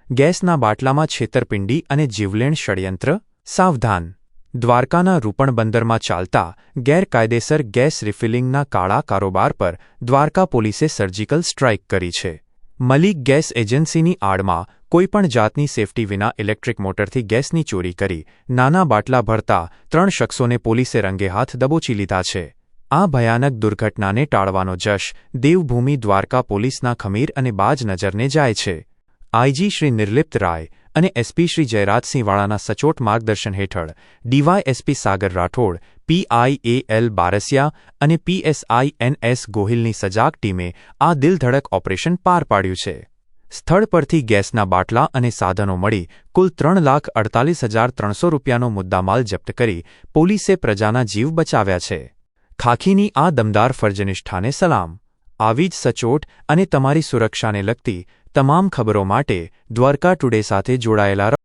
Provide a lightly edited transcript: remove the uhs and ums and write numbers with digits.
ગેસના બાટલામાં છેતરપિંડી અને જીવલેણ ષડયંત્ર સાવધાન દ્વારકાના રૂપણ બંદરમાં ચાલતા ગેરકાયદેસર ગેસ રિફિલિંગના કાળા કારોબાર પર દ્વારકા પોલીસે સર્જિકલ સ્ટ્રાઇક કરી છે. મલિક ગેસ એજન્સીની આડમાં કોઈપણ જાતની સેફટી વિના ઇલેક્ટ્રિક મોટરથી ગેસની ચોરી કરી નાના બાટલા ભરતા 3 શખ્સોને પોલીસે રંગેહાથ દબોચી લીધા છે. આ ભયાનક દુર્ઘટનાને ટાળવાનો જશ દેવભૂમિ દ્વારકા પોલીસના ખમીર અને બાજ નજરને જાય છે. આઈજી શ્રી નિર્લિપ્ત રાય અને એસપી શ્રી જયરાજસિંહવાળાના સચોટ માર્ગદર્શન હેઠળ ડીવાયએસપી સાગર રાઠોડ, પીઆઈએએલ બારસિયા અને પીએસઆઈ એનએસ ગોહિલની સજાગ ટીમે આ દિલધડક ઓપરેશન પાર પાડ્યું છે. સ્થળ પરથી ગેસના બાટલા અને સાધનો મળી કુલ 3,48,300 રૂપિયાનો મુદ્દામાલ જપ્ત કરી પોલીસે પ્રજાના જીવ બચાવ્યા છે. ખાખીની આ દમદાર ફરજનિષ્ઠાને સલામ. આવી જ સચોટ અને તમારી સુરક્ષાને લગતી તમામ ખબરો માટે દ્વારકા ટુડે સાથે જોડાયેલા રહો.